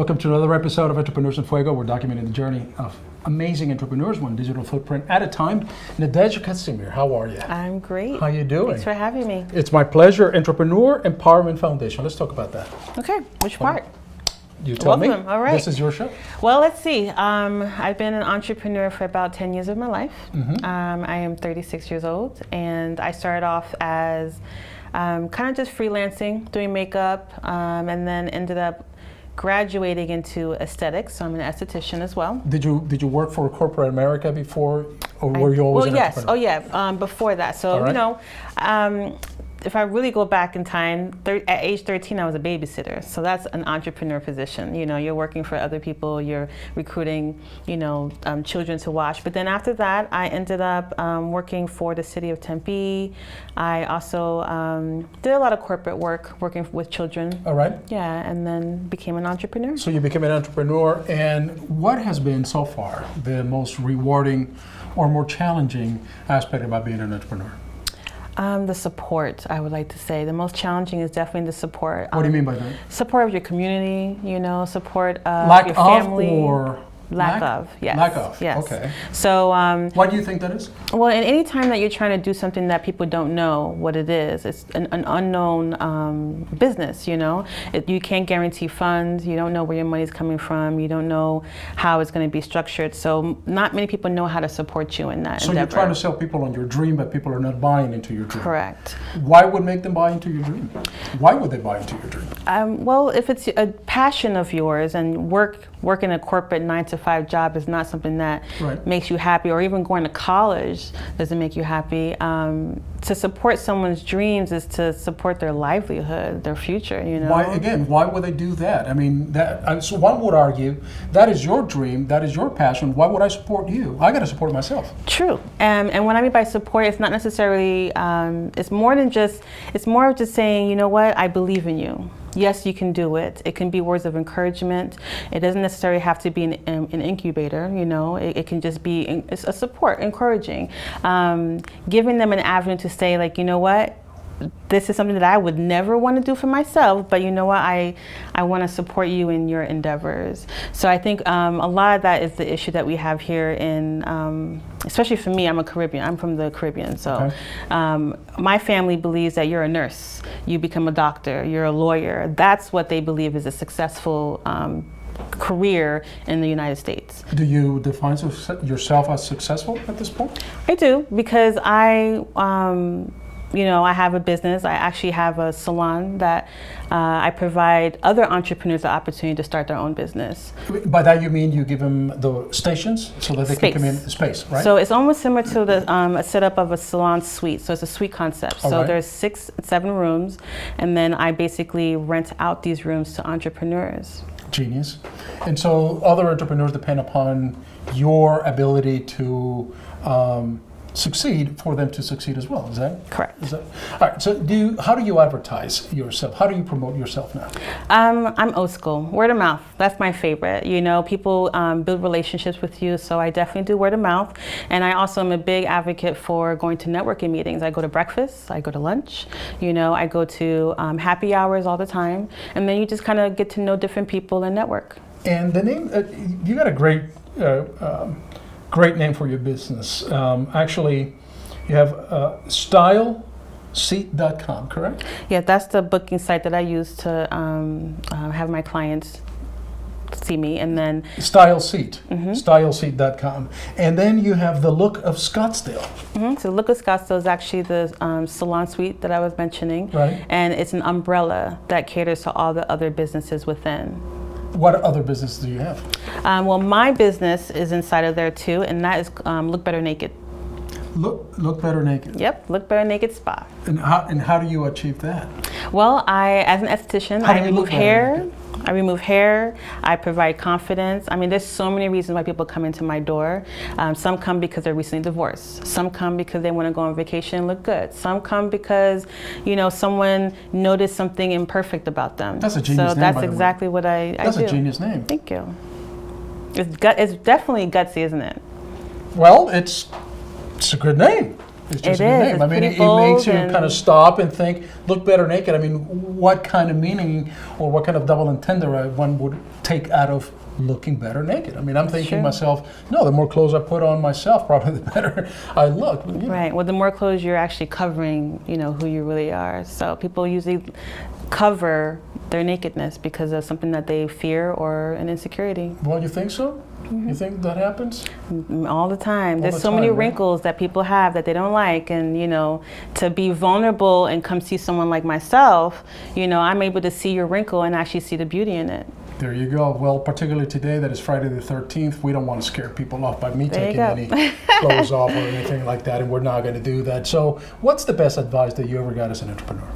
Welcome to another episode of Entrepreneurs in Fuego. We're documenting the journey of amazing entrepreneurs, one digital footprint at a time. Nadjege, Casimir, how are you? I'm great. How you doing? Thanks for having me. It's my pleasure. Entrepreneur Empowerment Foundation. Let's talk about that. Okay, which part? You tell me. Welcome. All right. This is your show. Well, let's see. I've been an entrepreneur for about 10 years of my life. Mm-hmm. I am 36 years old, and I started off as kind of just freelancing, doing makeup, and then ended up graduating into aesthetics. So I'm an esthetician as well. Did you work for corporate America before, or were you always an entrepreneur? Oh yeah, before that. So right. you know, if I really go back in time, at age 13, I was a babysitter. So that's an entrepreneur position. You know, you're working for other people, you're recruiting, you know, children to watch. But then after that, I ended up working for the city of Tempe. I also did a lot of corporate work, working with children. All right. Yeah, and then became an entrepreneur. So you became an entrepreneur, and what has been so far the most rewarding or more challenging aspect about being an entrepreneur? The support, I would like to say. The most challenging is definitely the support. What do you mean by that? Support of your community, you know, support of your family. Lack of, yes. Lack of, yes. Okay. So, why do you think that is? well, in any time that you're trying to do something that people don't know what it is, it's an unknown business, you know. You can't guarantee funds, you don't know where your money's coming from, you don't know how it's going to be structured, so not many people know how to support you in that So endeavor. you're trying to sell people on your dream, but people are not buying into your dream. Correct. Why would make them buy into your dream? Why would they buy into your dream? Well, if it's a passion of yours and working a corporate 9-to-5 job is not something that Right. makes you happy, or even going to college doesn't make you happy. To support someone's dreams is to support their livelihood, their future, you know? Why would they do that? I mean, so one would argue, that is your dream, that is your passion, why would I support you? I got to support myself. True. And what I mean by support, it's not necessarily, it's more of just saying, you know what, I believe in you. Yes, you can do it. It can be words of encouragement. It doesn't necessarily have to be an incubator, you know. It can just be a support, encouraging, giving them an avenue to say, like, you know what, this is something that I would never want to do for myself, but you know what, I want to support you in your endeavors. So I think a lot of that is the issue that we have here in, especially for me, I'm from the Caribbean, so Okay. My family believes that you're a nurse, you become a doctor, you're a lawyer. That's what they believe is a successful career in the United States. Do you define yourself as successful at this point? I do, because you know, I have a business. I actually have a salon that I provide other entrepreneurs the opportunity to start their own business. By that you mean you give them the stations so that they can come in space, right? So it's almost similar to the a setup of a salon suite. So it's a suite concept. So right. there's 6-7 rooms, and then I basically rent out these rooms to entrepreneurs. Genius. And so other entrepreneurs depend upon your ability to succeed for them to succeed as well. Is that correct? All right. So how do you advertise yourself? How do you promote yourself now? I'm old school. Word of mouth. That's my favorite. You know, people build relationships with you, so I definitely do word of mouth. And I also am a big advocate for going to networking meetings. I go to breakfast, I go to lunch, you know, I go to happy hours all the time, and then you just kind of get to know different people and network. And the name, you got a great name for your business. Actually, you have styleseat.com, correct? Yeah, that's the booking site that I use to have my clients see me, and then Styleseat, styleseat.com. And then you have the Look of Scottsdale. So Look of Scottsdale is actually the salon suite that I was mentioning, right? And it's an umbrella that caters to all the other businesses within. What other business do you have? Well, my business is inside of there too, and that is Look Better Naked. Look Better Naked. Yep, Look Better Naked Spa. And how do you achieve that? Well, as an esthetician, I remove hair. I provide confidence. I mean, there's so many reasons why people come into my door. Some come because they're recently divorced. Some come because they want to go on vacation and look good. Some come because, you know, someone noticed something imperfect about them. That's a genius name, So that's exactly what I do. That's a genius name. Thank you. It's definitely gutsy, isn't it? Well, it's a good name. It's just It a good is. name. It's I mean, pretty it makes you bold kind of and- stop and think, look better naked. I mean, what kind of meaning or what kind of double entendre one would take out of looking better naked? I mean, I'm thinking to true. myself, no, the more clothes I put on myself, probably the better I look. You know. Right. Well, the more clothes you're actually covering, who you really are. So people usually cover their nakedness because of something that they fear or an insecurity. Well, you think so? You think that happens? All the time. There's the so many time, right? wrinkles that people have that they don't like, and to be vulnerable and come see someone like myself, I'm able to see your wrinkle and actually see the beauty in it. There you go. Well, particularly today, that is Friday the 13th, we don't want to scare people off by me There you taking go. any clothes off or anything like that, and we're not going to do that. So what's the best advice that you ever got as an entrepreneur?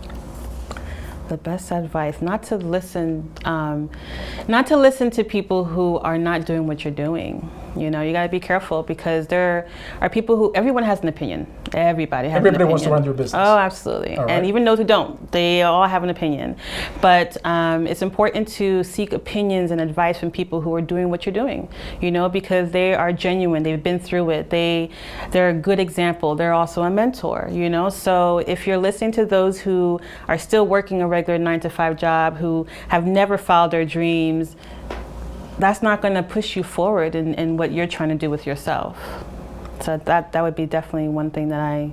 The best advice, not to listen to people who are not doing what you're doing. You got to be careful because there are people who, everyone has an opinion. Everybody has an opinion. Wants to run their business. Oh, absolutely. All right. And even those who don't, they all have an opinion. But it's important to seek opinions and advice from people who are doing what you're doing, because they are genuine. They've been through it. They're a good example. They're also a mentor, So if you're listening to those who are still working a regular 9-to-5 job, who have never followed their dreams, that's not going to push you forward in what you're trying to do with yourself. So that would be definitely one thing that I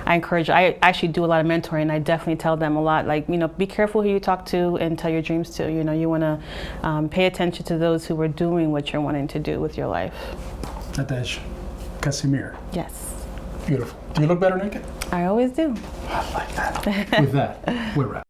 encourage. I actually do a lot of mentoring. I definitely tell them a lot, like, be careful who you talk to and tell your dreams to. You want to pay attention to those who are doing what you're wanting to do with your life. Nadjege, Casimir. Yes. Beautiful. Do you look better naked? I always do. I like that. With that, we're wrapped.